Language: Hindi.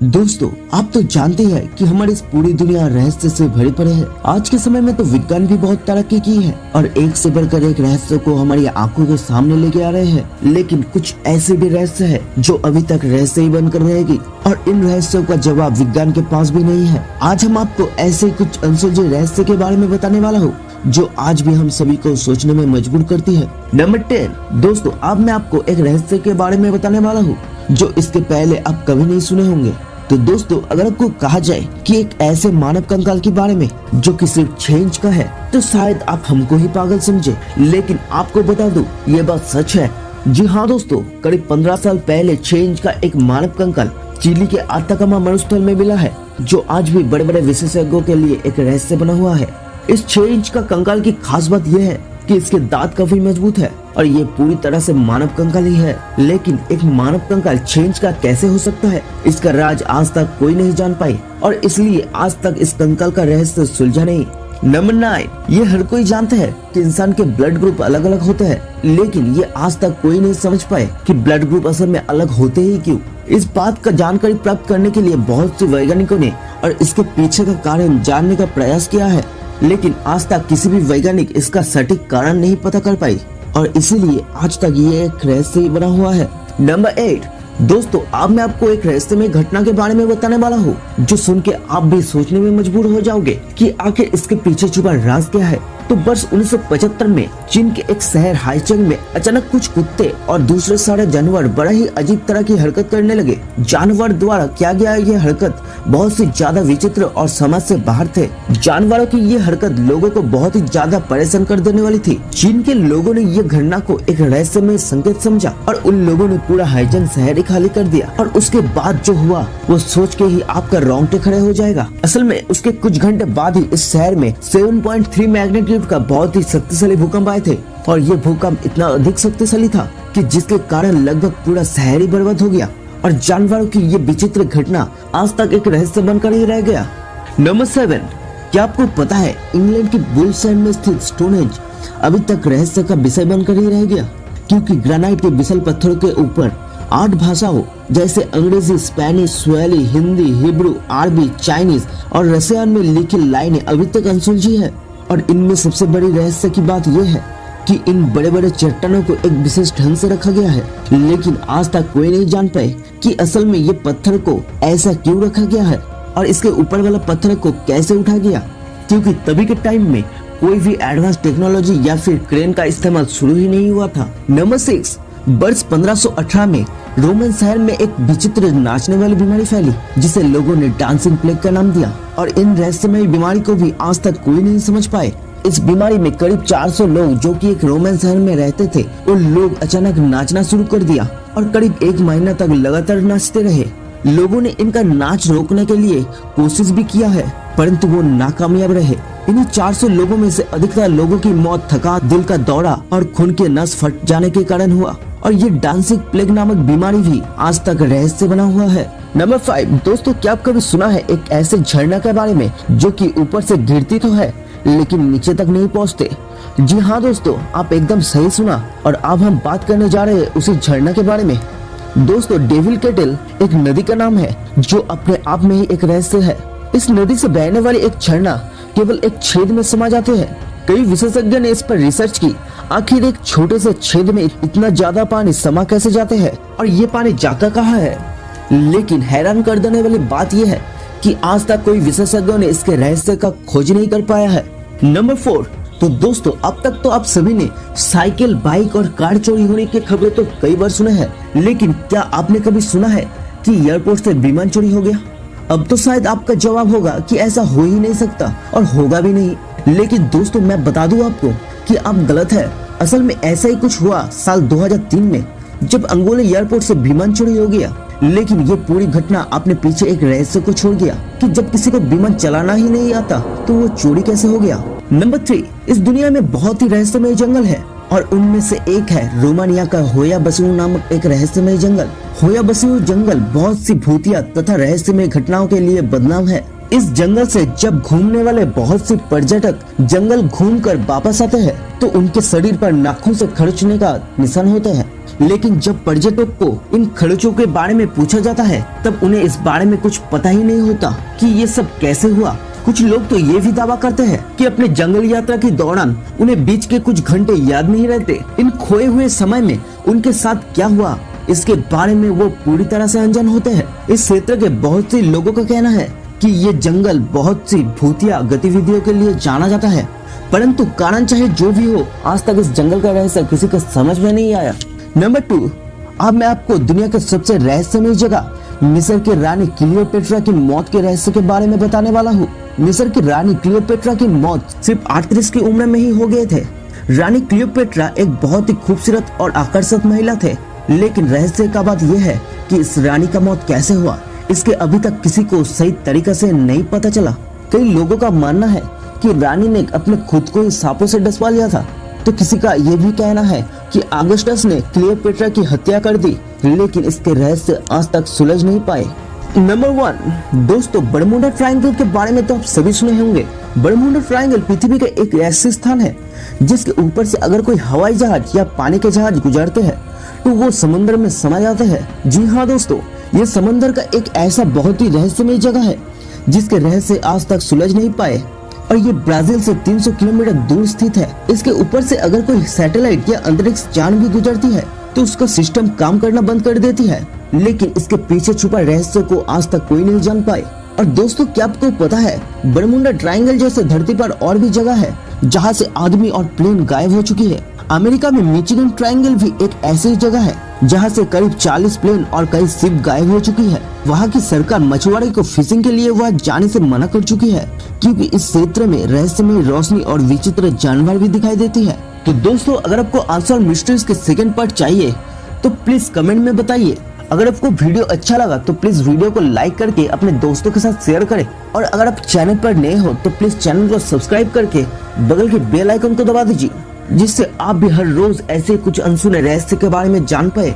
दोस्तों, आप तो जानते हैं कि हमारी इस पूरी दुनिया रहस्य से भरी पड़े है। आज के समय में तो विज्ञान भी बहुत तरक्की की है और एक से बढ़कर एक रहस्य को हमारी आंखों के सामने लेके आ रहे हैं। लेकिन कुछ ऐसे भी रहस्य है जो अभी तक रहस्य ही बनकर रहेगी और इन रहस्यों का जवाब विज्ञान के पास भी नहीं है। आज हम आपको ऐसे कुछ अनसुलझे रहस्य के बारे में बताने वाला हूँ जो आज भी हम सभी को सोचने में मजबूर करती है। नंबर 10 दोस्तों, अब मैं आपको एक रहस्य के बारे में बताने वाला हूँ जो इसके पहले आप कभी नहीं सुने होंगे। तो दोस्तों, अगर आपको कहा जाए कि एक ऐसे मानव कंकाल के बारे में जो कि सिर्फ 6 इंच का है तो शायद आप हमको ही पागल समझे, लेकिन आपको बता दूं ये बात सच है। जी हाँ दोस्तों, करीब 15 साल पहले 6 इंच का एक मानव कंकाल चिली के आताकामा मरुस्थल में मिला है, जो आज भी बड़े बड़े विशेषज्ञों के लिए एक रहस्य बना हुआ है। इस 6 इंच का कंकाल की खास बात यह है कि इसके दांत काफी मजबूत है और ये पूरी तरह से मानव कंकाल ही है। लेकिन एक मानव कंकाल 6 इंच का कैसे हो सकता है, इसका राज आज तक कोई नहीं जान पाई और इसलिए आज तक इस कंकाल का रहस्य सुलझा नहीं। नंबर 9, ये हर कोई जानता है कि इंसान के ब्लड ग्रुप अलग अलग होते हैं, लेकिन ये आज तक कोई नहीं समझ पाए कि ब्लड ग्रुप असल में अलग होते ही क्यों। इस बात का जानकारी प्राप्त करने के लिए बहुत से वैज्ञानिकों ने और इसके पीछे का कारण जानने का प्रयास किया है, लेकिन आज तक किसी भी वैज्ञानिक इसका सटीक कारण नहीं पता कर पाई और इसीलिए आज तक ये एक रहस्य ही बना हुआ है। नंबर 8 दोस्तों, अब मैं आपको एक रहस्यमय घटना के बारे में बताने वाला हूँ जो सुन के आप भी सोचने में मजबूर हो जाओगे कि आखिर इसके पीछे छुपा राज क्या है। तो वर्ष 1975 में चीन के एक शहर हाइचेंग में अचानक कुछ कुत्ते और दूसरे सारे जानवर बड़ा ही अजीब तरह की हरकत करने लगे। जानवर द्वारा किया गया ये हरकत बहुत से ज्यादा विचित्र और समझ से बाहर थे। जानवरों की ये हरकत लोगों को बहुत ही ज्यादा परेशान कर देने वाली थी। चीन के लोगों ने ये घटना को एक रहस्यमय संकेत समझा और उन लोगों ने पूरा हाइचेंग शहर ही खाली कर दिया। और उसके बाद जो हुआ वो सोच के ही आपका रोंगटे खड़े हो जाएगा। असल में उसके कुछ घंटे बाद ही इस शहर में 7.3 मैग्नीट्यूड का बहुत ही शक्तिशाली भूकंप आए थे और ये भूकंप इतना अधिक शक्तिशाली था कि जिसके कारण लगभग पूरा शहर ही बर्बाद हो गया और जानवरों की ये विचित्र घटना आज तक एक रहस्य बनकर ही रह गया। नंबर 7, क्या आपको पता है इंग्लैंड की बुलसैंड में स्थित स्टोनहेंज अभी तक रहस्य का विषय बनकर ही रह गया, क्योंकि ग्रेनाइट के विशाल पत्थरों के ऊपर 8 भाषाओं जैसे अंग्रेजी, स्पेनिश, स्वेली, हिंदी, हिब्रू, अरबी, चाइनीज और रसियन में लिखी लाइनें अभी तक अनसुलझी है। और इनमें सबसे बड़ी रहस्य की बात यह है कि इन बड़े बड़े चट्टानों को एक विशेष ढंग से रखा गया है, लेकिन आज तक कोई नहीं जान पाए कि असल में ये पत्थर को ऐसा क्यों रखा गया है और इसके ऊपर वाला पत्थर को कैसे उठा गया, क्योंकि तभी के टाइम में कोई भी एडवांस टेक्नोलॉजी या फिर क्रेन का इस्तेमाल शुरू ही नहीं हुआ था। नंबर 6, वर्ष 1518 में रोमन शहर में एक विचित्र नाचने वाली बीमारी फैली जिसे लोगों ने डांसिंग प्लेग का नाम दिया और इन रहस्यमय बीमारी को भी आज तक कोई नहीं समझ पाए। इस बीमारी में करीब 400 लोग जो कि एक रोमन शहर में रहते थे, उन लोग अचानक नाचना शुरू कर दिया और करीब 1 महीना तक लगातार नाचते रहे। लोगों ने इनका नाच रोकने के लिए कोशिश भी किया है, परंतु वो नाकामयाब रहे। इन्हीं 400 लोगों में से अधिकतर लोगों की मौत थकान, दिल का दौरा और खून के नस फट जाने के कारण हुआ और ये डांसिंग प्लेग नामक बीमारी भी आज तक रहस्य बना हुआ है। नंबर 5 दोस्तों, क्या आप कभी सुना है एक ऐसे झरना के बारे में जो कि ऊपर से गिरती तो है लेकिन नीचे तक नहीं पहुंचते? जी हाँ दोस्तों, आप एकदम सही सुना और अब हम बात करने जा रहे हैं उसी झरना के बारे में। दोस्तों, डेविल केटल एक नदी का नाम है जो अपने आप में ही एक रहस्य है। इस नदी से बहने वाली एक झरना केवल एक छेद में समा जाते हैं। कई विशेषज्ञों ने इस पर रिसर्च की, आखिर एक छोटे से छेद में इतना ज्यादा पानी समा कैसे जाते हैं और ये पानी जाता कहाँ है। लेकिन हैरान कर देने वाली बात यह है कि आज तक कोई विशेषज्ञों ने इसके रहस्य का खोज नहीं कर पाया है। नंबर 4 तो दोस्तों, अब तक तो आप सभी ने साइकिल, बाइक और कार चोरी होने की खबरें तो कई बार सुने हैं, लेकिन क्या आपने कभी सुना है कि एयरपोर्ट से विमान चोरी हो गया? अब तो शायद आपका जवाब होगा कि ऐसा हो ही नहीं सकता और होगा भी नहीं, लेकिन दोस्तों मैं बता दूं आपको कि आप गलत है। असल में ऐसा ही कुछ हुआ साल 2003 में जब अंगोला एयरपोर्ट से विमान चोरी हो गया। लेकिन ये पूरी घटना अपने पीछे एक रहस्य को छोड़ गया कि जब किसी को विमान चलाना ही नहीं आता तो वो चोरी कैसे हो गया। नंबर 3, इस दुनिया में बहुत ही रहस्यमय जंगल है और उनमें से एक है रोमानिया का होया बसिऊ नामक एक रहस्यमय जंगल। होया बसिऊ जंगल बहुत सी भूतिया तथा रहस्यमय घटनाओं के लिए बदनाम है। इस जंगल से जब घूमने वाले बहुत से पर्यटक जंगल घूमकर वापस आते हैं तो उनके शरीर पर नाखून से खरोंचने का निशान होते हैं। लेकिन जब पर्यटक को इन खर्चों के बारे में पूछा जाता है तब उन्हें इस बारे में कुछ पता ही नहीं होता कि ये सब कैसे हुआ। कुछ लोग तो ये भी दावा करते हैं कि अपने जंगल यात्रा के दौरान उन्हें बीच के कुछ घंटे याद नहीं रहते। इन खोए हुए समय में उनके साथ क्या हुआ इसके बारे में वो पूरी तरह से अनजान होते हैं। इस क्षेत्र के बहुत से लोगों का कहना है कि ये जंगल बहुत सी भूतिया गतिविधियों के लिए जाना जाता है, परंतु कारण चाहे जो भी हो, आज तक इस जंगल का रहस्य किसी को समझ में नहीं आया। नंबर 2, अब मैं आपको दुनिया के सबसे रहस्यमय जगह मिस्र की रानी क्लियोपेट्रा की मौत के रहस्य के बारे में बताने वाला हूँ। मिस्र की रानी क्लियोपेट्रा की मौत सिर्फ 38 की उम्र में ही हो गए थे। रानी क्लियोपेट्रा एक बहुत ही खूबसूरत और आकर्षक महिला थे, लेकिन रहस्य का बात यह है कि इस रानी का मौत कैसे हुआ इसके अभी तक किसी को सही तरीका से नहीं पता चला। कई लोगों का मानना है कि रानी ने अपने खुद को ही सांपों से डसवा लिया था, तो किसी का यह भी कहना है कि ऑगस्टस ने क्लियोपेट्रा की हत्या कर दी, लेकिन इसके रहस्य आज तक सुलझ नहीं पाए। नंबर 1, दोस्तों बरमूडा ट्रायंगल के बारे में तो आप सभी सुने होंगे। बरमूडा ट्रायंगल पृथ्वी का एक ऐसा स्थान है जिसके ऊपर से अगर कोई हवाई जहाज या पानी के जहाज गुजरते हैं तो वो समुद्र में समा जाते हैं। जी हाँ दोस्तों, ये समंदर का एक ऐसा बहुत ही रहस्यमय जगह है जिसके रहस्य आज तक सुलझ नहीं पाए, और ये ब्राजील से 300 किलोमीटर दूर स्थित है। इसके ऊपर से अगर कोई सैटेलाइट या अंतरिक्ष यान भी गुजरती है तो उसका सिस्टम काम करना बंद कर देती है, लेकिन इसके पीछे छुपा रहस्य को आज तक कोई नहीं जान पाए। और दोस्तों, क्या आपको पता है बरमूडा ट्रायंगल जैसे धरती पर और भी जगह है जहाँ से आदमी और प्लेन गायब हो चुकी है। अमेरिका में मिचिगन ट्रायंगल भी एक ऐसी जगह है जहाँ से करीब 40 प्लेन और कई शिप गायब हो चुकी है। वहाँ की सरकार मछुआरे को फिशिंग के लिए वहाँ जाने से मना कर चुकी है, क्योंकि इस क्षेत्र में रहस्यमय रोशनी और विचित्र जानवर भी दिखाई देती है। तो दोस्तों, अगर आपको अनसॉल्व्ड मिस्ट्रीज के सेकंड पार्ट चाहिए तो प्लीज कमेंट में बताइए। अगर आपको वीडियो अच्छा लगा तो प्लीज वीडियो को लाइक करके अपने दोस्तों के साथ शेयर करें, और अगर आप चैनल पर नए हो तो प्लीज चैनल को सब्सक्राइब करके बगल के बेल आइकन को दबा दीजिए, जिससे आप भी हर रोज ऐसे कुछ अनसुने रहस्य के बारे में जान पाए।